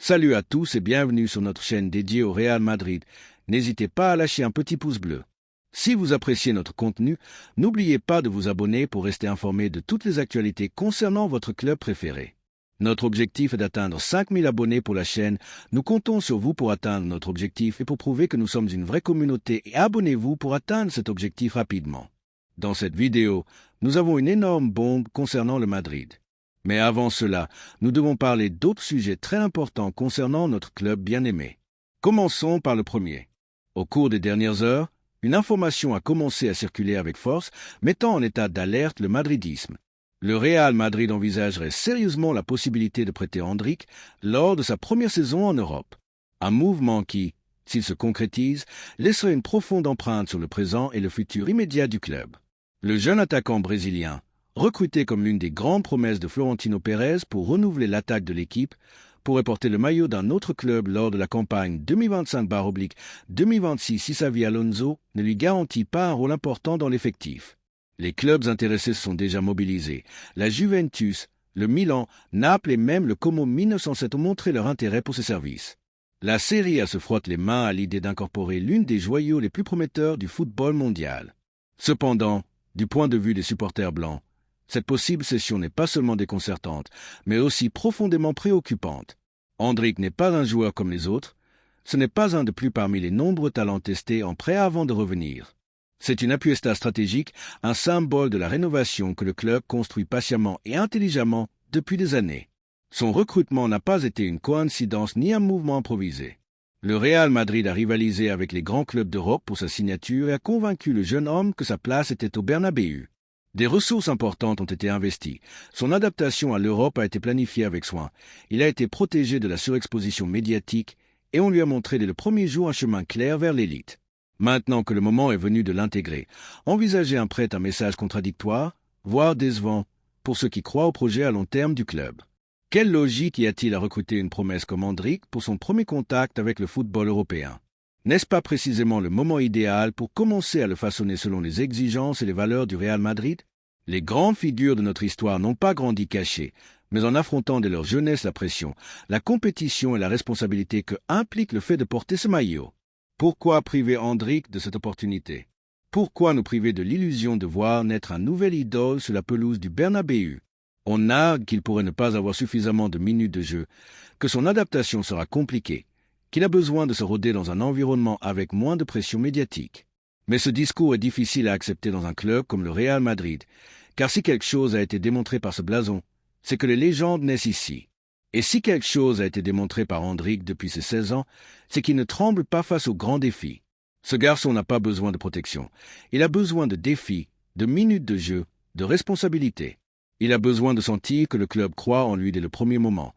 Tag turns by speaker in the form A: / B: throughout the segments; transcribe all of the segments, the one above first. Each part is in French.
A: Salut à tous et bienvenue sur notre chaîne dédiée au Real Madrid. N'hésitez pas à lâcher un petit pouce bleu. Si vous appréciez notre contenu, n'oubliez pas de vous abonner pour rester informé de toutes les actualités concernant votre club préféré. Notre objectif est d'atteindre 5000 abonnés pour la chaîne. Nous comptons sur vous pour atteindre notre objectif et pour prouver que nous sommes une vraie communauté et abonnez-vous pour atteindre cet objectif rapidement. Dans cette vidéo, nous avons une énorme bombe concernant le Madrid. Mais avant cela, nous devons parler d'autres sujets très importants concernant notre club bien-aimé. Commençons par le premier. Au cours des dernières heures, une information a commencé à circuler avec force, mettant en état d'alerte le madridisme. Le Real Madrid envisagerait sérieusement la possibilité de prêter Endrick lors de sa première saison en Europe. Un mouvement qui, s'il se concrétise, laisserait une profonde empreinte sur le présent et le futur immédiat du club. Le jeune attaquant brésilien, recruté comme l'une des grandes promesses de Florentino Pérez pour renouveler l'attaque de l'équipe, pourrait porter le maillot d'un autre club lors de la campagne 2025-2026 si Xabi Alonso ne lui garantit pas un rôle important dans l'effectif. Les clubs intéressés se sont déjà mobilisés. La Juventus, le Milan, Naples et même le Como 1907 ont montré leur intérêt pour ses services. La Serie A se frotte les mains à l'idée d'incorporer l'une des joyaux les plus prometteurs du football mondial. Cependant, du point de vue des supporters blancs, cette possible cession n'est pas seulement déconcertante, mais aussi profondément préoccupante. Endrick n'est pas un joueur comme les autres, ce n'est pas un de plus parmi les nombreux talents testés en prêt avant de revenir. C'est une apuesta stratégique, un symbole de la rénovation que le club construit patiemment et intelligemment depuis des années. Son recrutement n'a pas été une coïncidence ni un mouvement improvisé. Le Real Madrid a rivalisé avec les grands clubs d'Europe pour sa signature et a convaincu le jeune homme que sa place était au Bernabéu. Des ressources importantes ont été investies. Son adaptation à l'Europe a été planifiée avec soin. Il a été protégé de la surexposition médiatique et on lui a montré dès le premier jour un chemin clair vers l'élite. Maintenant que le moment est venu de l'intégrer, envisager un prêt un message contradictoire, voire décevant, pour ceux qui croient au projet à long terme du club. Quelle logique y a-t-il à recruter une promesse comme Endrick pour son premier contact avec le football européen? N'est-ce pas précisément le moment idéal pour commencer à le façonner selon les exigences et les valeurs du Real Madrid? Les grandes figures de notre histoire n'ont pas grandi cachées, mais en affrontant dès leur jeunesse la pression, la compétition et la responsabilité que implique le fait de porter ce maillot. Pourquoi priver Endrick de cette opportunité? Pourquoi nous priver de l'illusion de voir naître un nouvel idole sur la pelouse du Bernabéu? On nargue qu'il pourrait ne pas avoir suffisamment de minutes de jeu, que son adaptation sera compliquée, qu'il a besoin de se roder dans un environnement avec moins de pression médiatique. Mais ce discours est difficile à accepter dans un club comme le Real Madrid, car si quelque chose a été démontré par ce blason, c'est que les légendes naissent ici. Et si quelque chose a été démontré par Endrick depuis ses 16 ans, c'est qu'il ne tremble pas face aux grands défis. Ce garçon n'a pas besoin de protection. Il a besoin de défis, de minutes de jeu, de responsabilité. Il a besoin de sentir que le club croit en lui dès le premier moment,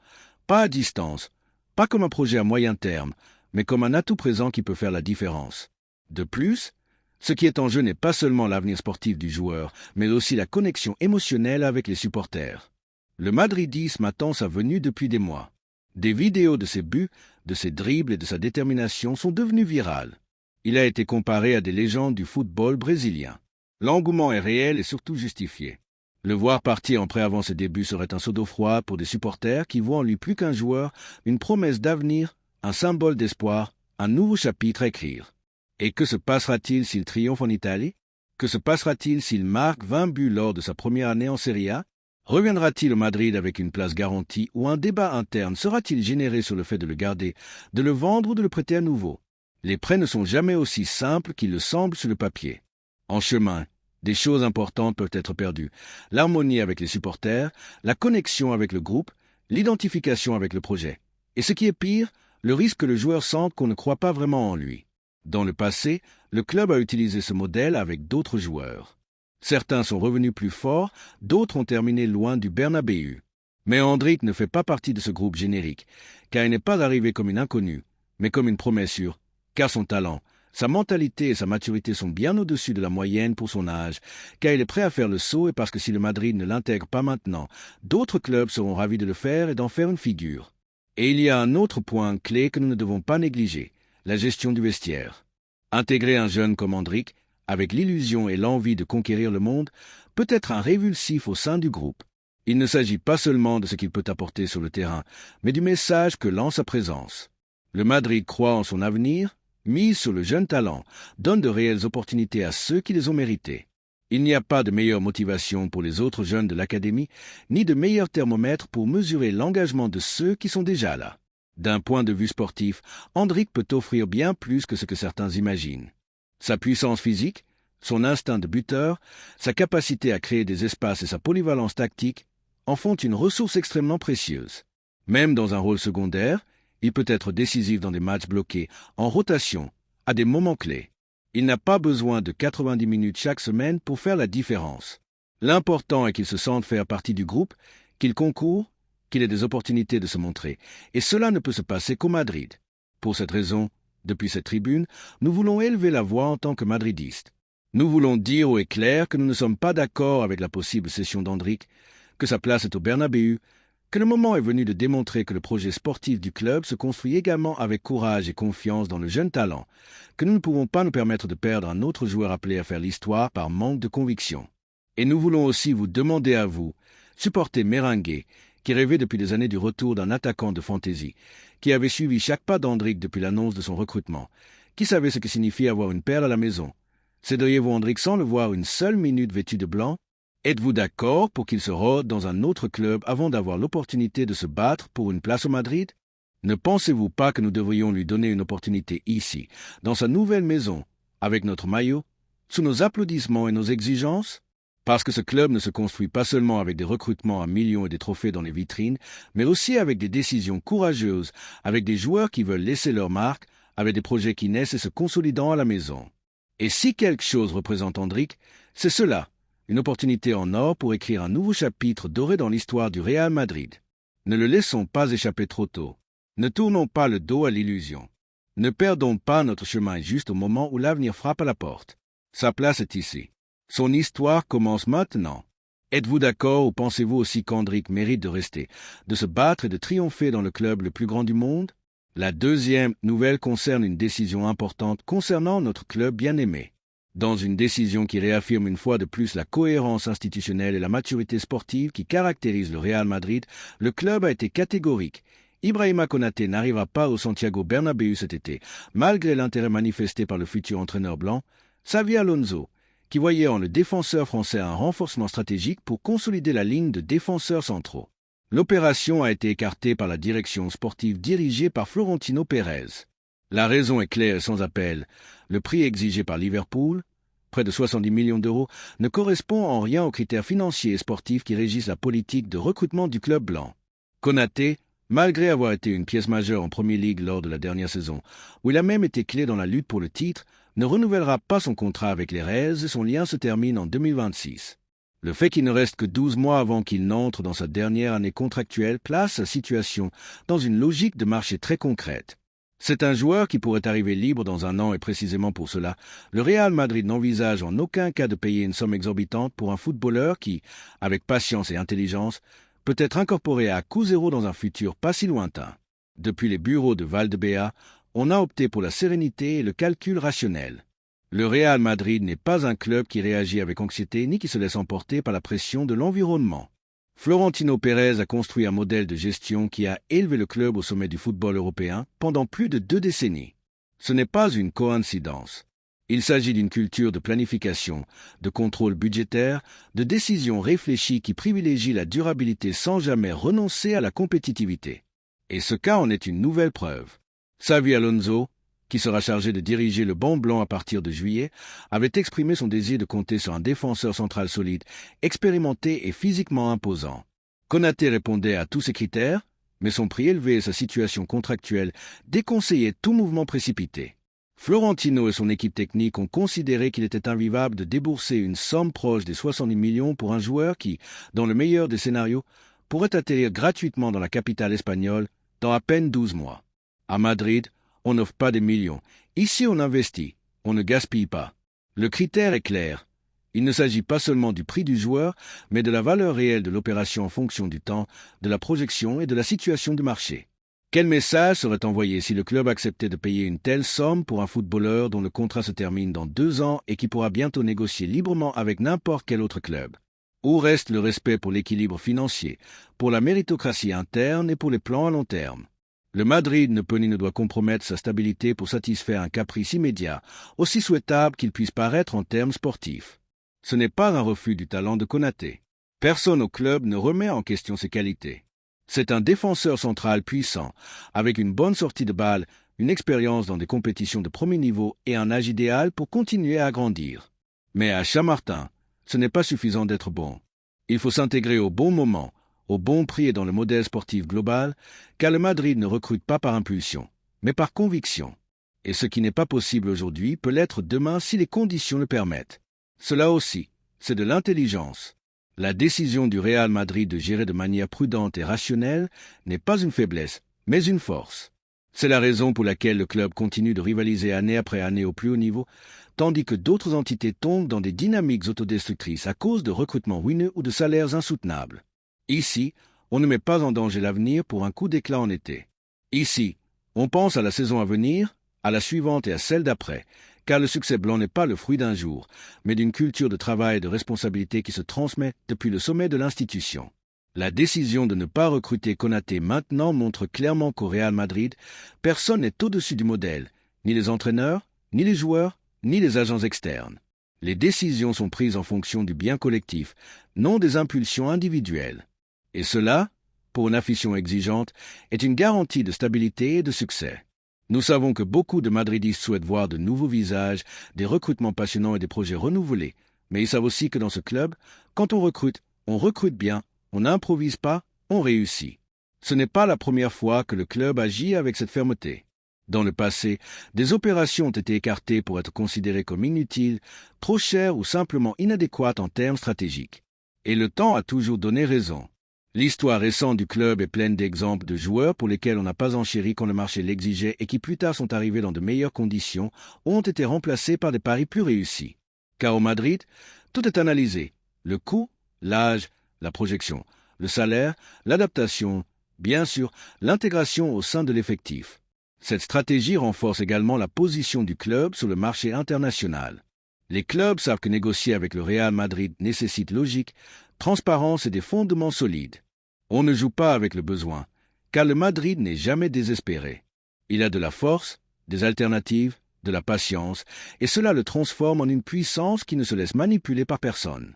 A: pas à distance, pas comme un projet à moyen terme, mais comme un atout présent qui peut faire la différence. De plus, ce qui est en jeu n'est pas seulement l'avenir sportif du joueur, mais aussi la connexion émotionnelle avec les supporters. Le madridisme attend sa venue depuis des mois. Des vidéos de ses buts, de ses dribbles et de sa détermination sont devenues virales. Il a été comparé à des légendes du football brésilien. L'engouement est réel et surtout justifié. Le voir partir en prêt avant ses débuts serait un seau d'eau froide pour des supporters qui voient en lui plus qu'un joueur, une promesse d'avenir, un symbole d'espoir, un nouveau chapitre à écrire. Et que se passera-t-il s'il triomphe en Italie? Que se passera-t-il s'il marque 20 buts lors de sa première année en Serie A? Reviendra-t-il au Madrid avec une place garantie ou un débat interne sera-t-il généré sur le fait de le garder, de le vendre ou de le prêter à nouveau? Les prêts ne sont jamais aussi simples qu'ils le semblent sur le papier. En chemin, des choses importantes peuvent être perdues. L'harmonie avec les supporters, la connexion avec le groupe, l'identification avec le projet. Et ce qui est pire, le risque que le joueur sente qu'on ne croit pas vraiment en lui. Dans le passé, le club a utilisé ce modèle avec d'autres joueurs. Certains sont revenus plus forts, d'autres ont terminé loin du Bernabéu. Mais Endrick ne fait pas partie de ce groupe générique, car il n'est pas arrivé comme une inconnue, mais comme une promesse sûre, car son talent, sa mentalité et sa maturité sont bien au-dessus de la moyenne pour son âge, car il est prêt à faire le saut et parce que si le Madrid ne l'intègre pas maintenant, d'autres clubs seront ravis de le faire et d'en faire une figure. Et il y a un autre point clé que nous ne devons pas négliger, la gestion du vestiaire. Intégrer un jeune comme Endrick, avec l'illusion et l'envie de conquérir le monde, peut être un révulsif au sein du groupe. Il ne s'agit pas seulement de ce qu'il peut apporter sur le terrain, mais du message que lance sa présence. Le Madrid croit en son avenir, mise sur le jeune talent, donne de réelles opportunités à ceux qui les ont méritées. Il n'y a pas de meilleure motivation pour les autres jeunes de l'académie, ni de meilleur thermomètre pour mesurer l'engagement de ceux qui sont déjà là. D'un point de vue sportif, Endrick peut offrir bien plus que ce que certains imaginent. Sa puissance physique, son instinct de buteur, sa capacité à créer des espaces et sa polyvalence tactique en font une ressource extrêmement précieuse. Même dans un rôle secondaire, il peut être décisif dans des matchs bloqués, en rotation, à des moments clés. Il n'a pas besoin de 90 minutes chaque semaine pour faire la différence. L'important est qu'il se sente faire partie du groupe, qu'il concourt, qu'il ait des opportunités de se montrer. Et cela ne peut se passer qu'au Madrid. Pour cette raison, depuis cette tribune, nous voulons élever la voix en tant que madridistes. Nous voulons dire haut et clair que nous ne sommes pas d'accord avec la possible cession d'Endrick, que sa place est au Bernabéu, que le moment est venu de démontrer que le projet sportif du club se construit également avec courage et confiance dans le jeune talent, que nous ne pouvons pas nous permettre de perdre un autre joueur appelé à faire l'histoire par manque de conviction. Et nous voulons aussi vous demander à vous, supporter Merengue, qui rêvait depuis des années du retour d'un attaquant de fantaisie, qui avait suivi chaque pas d'Endrick depuis l'annonce de son recrutement, qui savait ce que signifie avoir une perle à la maison. Cédriez-vous Endrick sans le voir une seule minute vêtu de blanc? Êtes-vous d'accord pour qu'il se rôde dans un autre club avant d'avoir l'opportunité de se battre pour une place au Madrid? Ne pensez-vous pas que nous devrions lui donner une opportunité ici, dans sa nouvelle maison, avec notre maillot, sous nos applaudissements et nos exigences? Parce que ce club ne se construit pas seulement avec des recrutements à millions et des trophées dans les vitrines, mais aussi avec des décisions courageuses, avec des joueurs qui veulent laisser leur marque, avec des projets qui naissent et se consolidant à la maison. Et si quelque chose représente Endrick, c'est cela. Une opportunité en or pour écrire un nouveau chapitre doré dans l'histoire du Real Madrid. Ne le laissons pas échapper trop tôt. Ne tournons pas le dos à l'illusion. Ne perdons pas notre chemin juste au moment où l'avenir frappe à la porte. Sa place est ici. Son histoire commence maintenant. Êtes-vous d'accord ou pensez-vous aussi qu'Endrick mérite de rester, de se battre et de triompher dans le club le plus grand du monde? La deuxième nouvelle concerne une décision importante concernant notre club bien-aimé. Dans une décision qui réaffirme une fois de plus la cohérence institutionnelle et la maturité sportive qui caractérisent le Real Madrid, le club a été catégorique. Ibrahima Konaté n'arrivera pas au Santiago Bernabéu cet été, malgré l'intérêt manifesté par le futur entraîneur blanc, Xavi Alonso, qui voyait en le défenseur français un renforcement stratégique pour consolider la ligne de défenseurs centraux. L'opération a été écartée par la direction sportive dirigée par Florentino Pérez. La raison est claire et sans appel. Le prix exigé par Liverpool, près de 70 millions d'euros, ne correspond en rien aux critères financiers et sportifs qui régissent la politique de recrutement du club blanc. Konaté, malgré avoir été une pièce majeure en Premier League lors de la dernière saison, où il a même été clé dans la lutte pour le titre, ne renouvellera pas son contrat avec les Reds et son lien se termine en 2026. Le fait qu'il ne reste que 12 mois avant qu'il n'entre dans sa dernière année contractuelle place sa situation dans une logique de marché très concrète. C'est un joueur qui pourrait arriver libre dans un an et précisément pour cela, le Real Madrid n'envisage en aucun cas de payer une somme exorbitante pour un footballeur qui, avec patience et intelligence, peut être incorporé à coût zéro dans un futur pas si lointain. Depuis les bureaux de Valdebea, on a opté pour la sérénité et le calcul rationnel. Le Real Madrid n'est pas un club qui réagit avec anxiété ni qui se laisse emporter par la pression de l'environnement. Florentino Pérez a construit un modèle de gestion qui a élevé le club au sommet du football européen pendant plus de 2 décennies. Ce n'est pas une coïncidence. Il s'agit d'une culture de planification, de contrôle budgétaire, de décisions réfléchies qui privilégient la durabilité sans jamais renoncer à la compétitivité. Et ce cas en est une nouvelle preuve. Xavi Alonso, qui sera chargé de diriger le banc blanc à partir de juillet, avait exprimé son désir de compter sur un défenseur central solide, expérimenté et physiquement imposant. Konaté répondait à tous ces critères, mais son prix élevé et sa situation contractuelle déconseillaient tout mouvement précipité. Florentino et son équipe technique ont considéré qu'il était invivable de débourser une somme proche des 70 millions pour un joueur qui, dans le meilleur des scénarios, pourrait atterrir gratuitement dans la capitale espagnole dans à peine 12 mois. À Madrid, on n'offre pas des millions. Ici, on investit. On ne gaspille pas. Le critère est clair. Il ne s'agit pas seulement du prix du joueur, mais de la valeur réelle de l'opération en fonction du temps, de la projection et de la situation du marché. Quel message serait envoyé si le club acceptait de payer une telle somme pour un footballeur dont le contrat se termine dans 2 ans et qui pourra bientôt négocier librement avec n'importe quel autre club? Où reste le respect pour l'équilibre financier, pour la méritocratie interne et pour les plans à long terme? Le Madrid ne peut ni ne doit compromettre sa stabilité pour satisfaire un caprice immédiat, aussi souhaitable qu'il puisse paraître en termes sportifs. Ce n'est pas un refus du talent de Konaté. Personne au club ne remet en question ses qualités. C'est un défenseur central puissant, avec une bonne sortie de balle, une expérience dans des compétitions de premier niveau et un âge idéal pour continuer à grandir. Mais à Chamartin, ce n'est pas suffisant d'être bon. Il faut s'intégrer au bon moment, au bon prix et dans le modèle sportif global, car le Madrid ne recrute pas par impulsion, mais par conviction. Et ce qui n'est pas possible aujourd'hui peut l'être demain si les conditions le permettent. Cela aussi, c'est de l'intelligence. La décision du Real Madrid de gérer de manière prudente et rationnelle n'est pas une faiblesse, mais une force. C'est la raison pour laquelle le club continue de rivaliser année après année au plus haut niveau, tandis que d'autres entités tombent dans des dynamiques autodestructrices à cause de recrutements ruineux ou de salaires insoutenables. Ici, on ne met pas en danger l'avenir pour un coup d'éclat en été. Ici, on pense à la saison à venir, à la suivante et à celle d'après, car le succès blanc n'est pas le fruit d'un jour, mais d'une culture de travail et de responsabilité qui se transmet depuis le sommet de l'institution. La décision de ne pas recruter Konaté maintenant montre clairement qu'au Real Madrid, personne n'est au-dessus du modèle, ni les entraîneurs, ni les joueurs, ni les agents externes. Les décisions sont prises en fonction du bien collectif, non des impulsions individuelles. Et cela, pour une afition exigeante, est une garantie de stabilité et de succès. Nous savons que beaucoup de Madridistes souhaitent voir de nouveaux visages, des recrutements passionnants et des projets renouvelés, mais ils savent aussi que dans ce club, quand on recrute bien, on n'improvise pas, on réussit. Ce n'est pas la première fois que le club agit avec cette fermeté. Dans le passé, des opérations ont été écartées pour être considérées comme inutiles, trop chères ou simplement inadéquates en termes stratégiques. Et le temps a toujours donné raison. L'histoire récente du club est pleine d'exemples de joueurs pour lesquels on n'a pas enchéri quand le marché l'exigeait et qui plus tard sont arrivés dans de meilleures conditions ou ont été remplacés par des paris plus réussis. Car au Madrid, tout est analysé. Le coût, l'âge, la projection, le salaire, l'adaptation, bien sûr, l'intégration au sein de l'effectif. Cette stratégie renforce également la position du club sur le marché international. Les clubs savent que négocier avec le Real Madrid nécessite logique, transparence et des fondements solides. On ne joue pas avec le besoin, car le Madrid n'est jamais désespéré. Il a de la force, des alternatives, de la patience, et cela le transforme en une puissance qui ne se laisse manipuler par personne.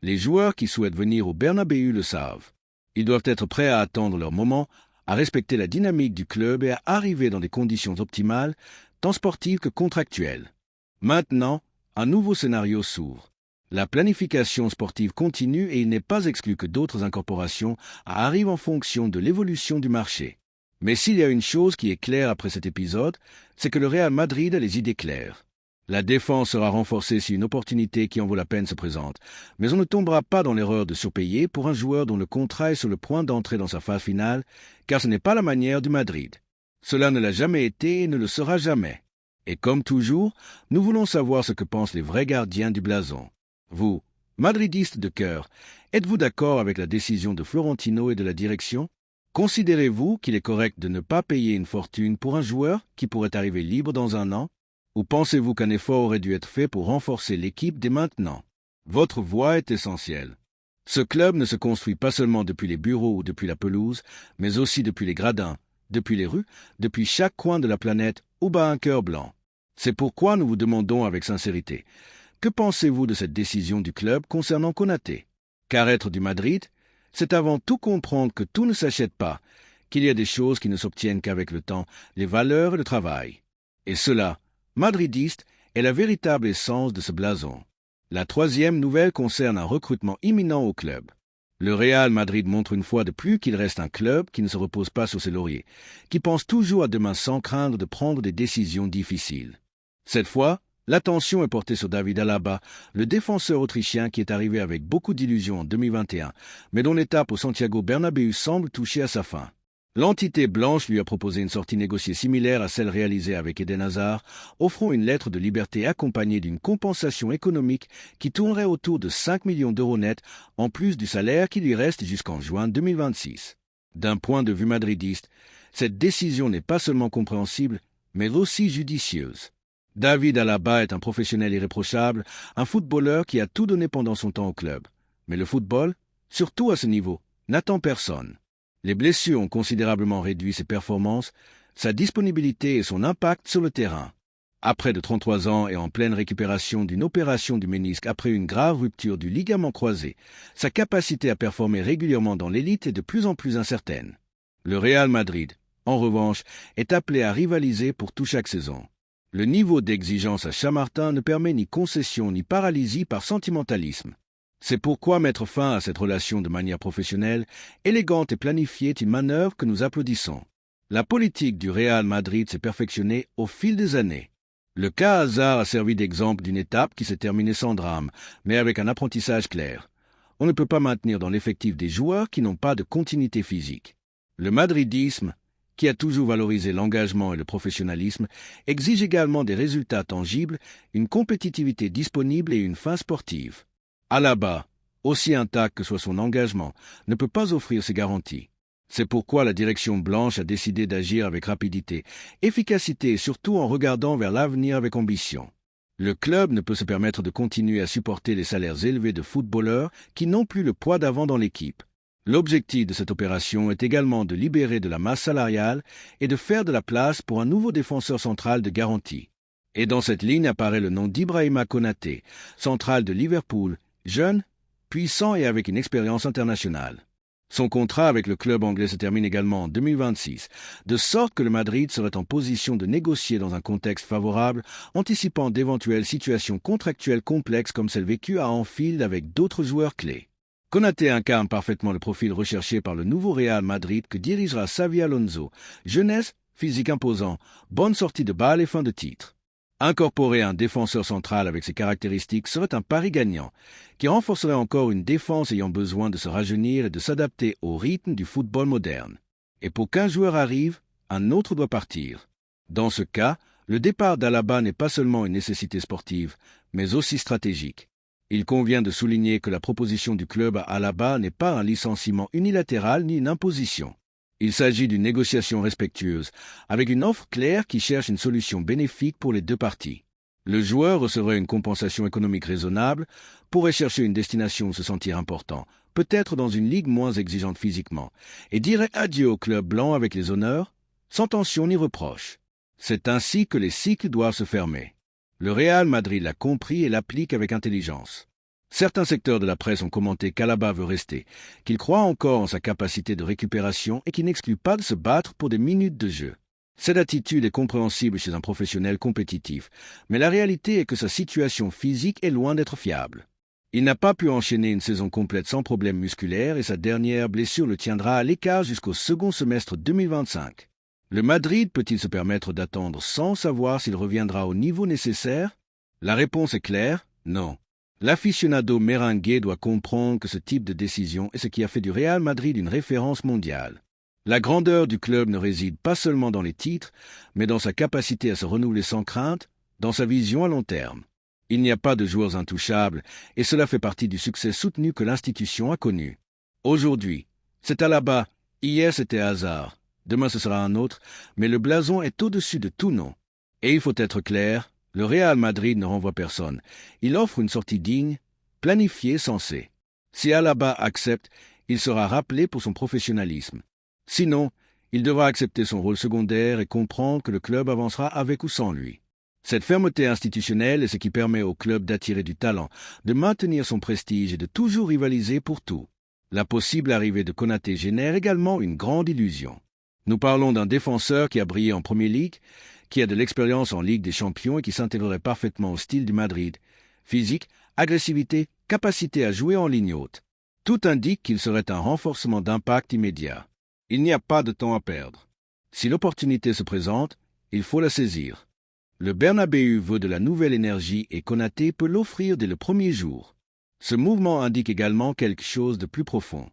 A: Les joueurs qui souhaitent venir au Bernabéu le savent. Ils doivent être prêts à attendre leur moment, à respecter la dynamique du club et à arriver dans des conditions optimales, tant sportives que contractuelles. Maintenant, un nouveau scénario s'ouvre. La planification sportive continue et il n'est pas exclu que d'autres incorporations arrivent en fonction de l'évolution du marché. Mais s'il y a une chose qui est claire après cet épisode, c'est que le Real Madrid a les idées claires. La défense sera renforcée si une opportunité qui en vaut la peine se présente, mais on ne tombera pas dans l'erreur de surpayer pour un joueur dont le contrat est sur le point d'entrer dans sa phase finale, car ce n'est pas la manière du Madrid. Cela ne l'a jamais été et ne le sera jamais. Et comme toujours, nous voulons savoir ce que pensent les vrais gardiens du blason. Vous, madridistes de cœur, êtes-vous d'accord avec la décision de Florentino et de la direction? Considérez-vous qu'il est correct de ne pas payer une fortune pour un joueur qui pourrait arriver libre dans un an? Ou pensez-vous qu'un effort aurait dû être fait pour renforcer l'équipe dès maintenant? Votre voix est essentielle. Ce club ne se construit pas seulement depuis les bureaux ou depuis la pelouse, mais aussi depuis les gradins, depuis les rues, depuis chaque coin de la planète où bat un cœur blanc. C'est pourquoi nous vous demandons avec sincérité, que pensez-vous de cette décision du club concernant Konaté? Car être du Madrid, c'est avant tout comprendre que tout ne s'achète pas, qu'il y a des choses qui ne s'obtiennent qu'avec le temps, les valeurs et le travail. Et cela, madridiste, est la véritable essence de ce blason. La troisième nouvelle concerne un recrutement imminent au club. Le Real Madrid montre une fois de plus qu'il reste un club qui ne se repose pas sur ses lauriers, qui pense toujours à demain sans craindre de prendre des décisions difficiles. Cette fois, l'attention est portée sur David Alaba, le défenseur autrichien qui est arrivé avec beaucoup d'illusions en 2021, mais dont l'étape au Santiago Bernabéu semble toucher à sa fin. L'entité blanche lui a proposé une sortie négociée similaire à celle réalisée avec Eden Hazard, offrant une lettre de liberté accompagnée d'une compensation économique qui tournerait autour de 5 millions d'euros nets, en plus du salaire qui lui reste jusqu'en juin 2026. D'un point de vue madridiste, cette décision n'est pas seulement compréhensible, mais aussi judicieuse. David Alaba est un professionnel irréprochable, un footballeur qui a tout donné pendant son temps au club. Mais le football, surtout à ce niveau, n'attend personne. Les blessures ont considérablement réduit ses performances, sa disponibilité et son impact sur le terrain. Après de 33 ans et en pleine récupération d'une opération du ménisque après une grave rupture du ligament croisé, sa capacité à performer régulièrement dans l'élite est de plus en plus incertaine. Le Real Madrid, en revanche, est appelé à rivaliser pour tout chaque saison. Le niveau d'exigence à Chamartin ne permet ni concession ni paralysie par sentimentalisme. C'est pourquoi mettre fin à cette relation de manière professionnelle, élégante et planifiée est une manœuvre que nous applaudissons. La politique du Real Madrid s'est perfectionnée au fil des années. Le cas Hazard a servi d'exemple d'une étape qui s'est terminée sans drame, mais avec un apprentissage clair. On ne peut pas maintenir dans l'effectif des joueurs qui n'ont pas de continuité physique. Le madridisme, qui a toujours valorisé l'engagement et le professionnalisme, exige également des résultats tangibles, une compétitivité disponible et une fin sportive. Alaba, aussi intact que soit son engagement, ne peut pas offrir ces garanties. C'est pourquoi la direction blanche a décidé d'agir avec rapidité, efficacité et surtout en regardant vers l'avenir avec ambition. Le club ne peut se permettre de continuer à supporter les salaires élevés de footballeurs qui n'ont plus le poids d'avant dans l'équipe. L'objectif de cette opération est également de libérer de la masse salariale et de faire de la place pour un nouveau défenseur central de garantie. Et dans cette ligne apparaît le nom d'Ibrahima Konaté, central de Liverpool, jeune, puissant et avec une expérience internationale. Son contrat avec le club anglais se termine également en 2026, de sorte que le Madrid serait en position de négocier dans un contexte favorable, anticipant d'éventuelles situations contractuelles complexes comme celle vécue à Anfield avec d'autres joueurs clés. Konaté incarne parfaitement le profil recherché par le nouveau Real Madrid que dirigera Xavi Alonso, jeunesse, physique imposant, bonne sortie de balle et fin de titre. Incorporer un défenseur central avec ces caractéristiques serait un pari gagnant, qui renforcerait encore une défense ayant besoin de se rajeunir et de s'adapter au rythme du football moderne. Et pour qu'un joueur arrive, un autre doit partir. Dans ce cas, le départ d'Alaba n'est pas seulement une nécessité sportive, mais aussi stratégique. Il convient de souligner que la proposition du club à Alaba n'est pas un licenciement unilatéral ni une imposition. Il s'agit d'une négociation respectueuse, avec une offre claire qui cherche une solution bénéfique pour les deux parties. Le joueur recevrait une compensation économique raisonnable, pourrait chercher une destination où se sentir important, peut-être dans une ligue moins exigeante physiquement, et dirait adieu au club blanc avec les honneurs, sans tension ni reproche. C'est ainsi que les cycles doivent se fermer. Le Real Madrid l'a compris et l'applique avec intelligence. Certains secteurs de la presse ont commenté qu'Alaba veut rester, qu'il croit encore en sa capacité de récupération et qu'il n'exclut pas de se battre pour des minutes de jeu. Cette attitude est compréhensible chez un professionnel compétitif, mais la réalité est que sa situation physique est loin d'être fiable. Il n'a pas pu enchaîner une saison complète sans problème musculaire et sa dernière blessure le tiendra à l'écart jusqu'au second semestre 2025. Le Madrid peut-il se permettre d'attendre sans savoir s'il reviendra au niveau nécessaire? La réponse est claire, non. L'aficionado merengue doit comprendre que ce type de décision est ce qui a fait du Real Madrid une référence mondiale. La grandeur du club ne réside pas seulement dans les titres, mais dans sa capacité à se renouveler sans crainte, dans sa vision à long terme. Il n'y a pas de joueurs intouchables, et cela fait partie du succès soutenu que l'institution a connu. Aujourd'hui, c'est Alaba, hier c'était Hazard, demain ce sera un autre, mais le blason est au-dessus de tout nom. Et il faut être clair, le Real Madrid ne renvoie personne. Il offre une sortie digne, planifiée, sensée. Si Alaba accepte, il sera rappelé pour son professionnalisme. Sinon, il devra accepter son rôle secondaire et comprendre que le club avancera avec ou sans lui. Cette fermeté institutionnelle est ce qui permet au club d'attirer du talent, de maintenir son prestige et de toujours rivaliser pour tout. La possible arrivée de Konaté génère également une grande illusion. Nous parlons d'un défenseur qui a brillé en Premier League, qui a de l'expérience en Ligue des Champions et qui s'intégrerait parfaitement au style du Madrid. Physique, agressivité, capacité à jouer en ligne haute. Tout indique qu'il serait un renforcement d'impact immédiat. Il n'y a pas de temps à perdre. Si l'opportunité se présente, il faut la saisir. Le Bernabéu veut de la nouvelle énergie et Konaté peut l'offrir dès le premier jour. Ce mouvement indique également quelque chose de plus profond.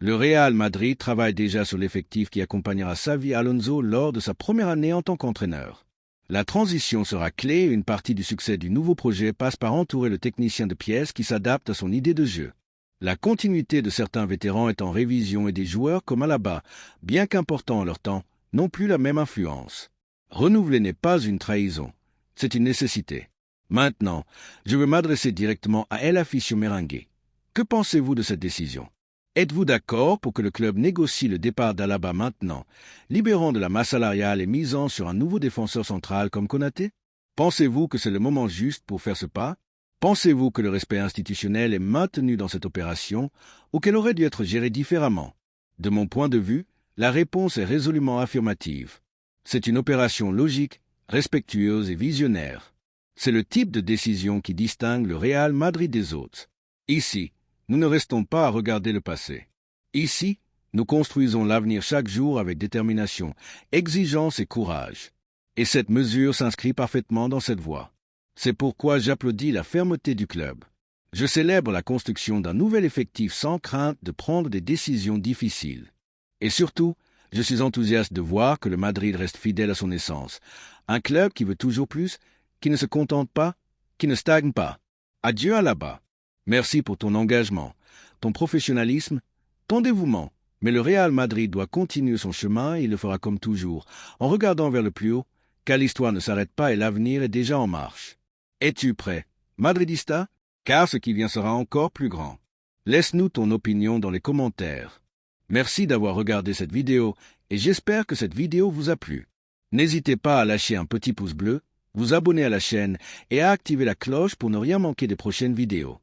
A: Le Real Madrid travaille déjà sur l'effectif qui accompagnera Xavi Alonso lors de sa première année en tant qu'entraîneur. La transition sera clé et une partie du succès du nouveau projet passe par entourer le technicien de pièces qui s'adapte à son idée de jeu. La continuité de certains vétérans est en révision et des joueurs comme Alaba, bien qu'importants en leur temps, n'ont plus la même influence. Renouveler n'est pas une trahison, c'est une nécessité. Maintenant, je veux m'adresser directement à El Aficio Merengue. Que pensez-vous de cette décision? Êtes-vous d'accord pour que le club négocie le départ d'Alaba maintenant, libérant de la masse salariale et misant sur un nouveau défenseur central comme Konaté? Pensez-vous que c'est le moment juste pour faire ce pas? Pensez-vous que le respect institutionnel est maintenu dans cette opération ou qu'elle aurait dû être gérée différemment? De mon point de vue, la réponse est résolument affirmative. C'est une opération logique, respectueuse et visionnaire. C'est le type de décision qui distingue le Real Madrid des autres. Ici, nous ne restons pas à regarder le passé. Ici, nous construisons l'avenir chaque jour avec détermination, exigence et courage. Et cette mesure s'inscrit parfaitement dans cette voie. C'est pourquoi j'applaudis la fermeté du club. Je célèbre la construction d'un nouvel effectif sans crainte de prendre des décisions difficiles. Et surtout, je suis enthousiaste de voir que le Madrid reste fidèle à son essence. Un club qui veut toujours plus, qui ne se contente pas, qui ne stagne pas. Adieu Alaba. Merci pour ton engagement, ton professionnalisme, ton dévouement. Mais le Real Madrid doit continuer son chemin et il le fera comme toujours, en regardant vers le plus haut, car l'histoire ne s'arrête pas et l'avenir est déjà en marche. Es-tu prêt, Madridista? Car ce qui vient sera encore plus grand. Laisse-nous ton opinion dans les commentaires. Merci d'avoir regardé cette vidéo et j'espère que cette vidéo vous a plu. N'hésitez pas à lâcher un petit pouce bleu, vous abonner à la chaîne et à activer la cloche pour ne rien manquer des prochaines vidéos.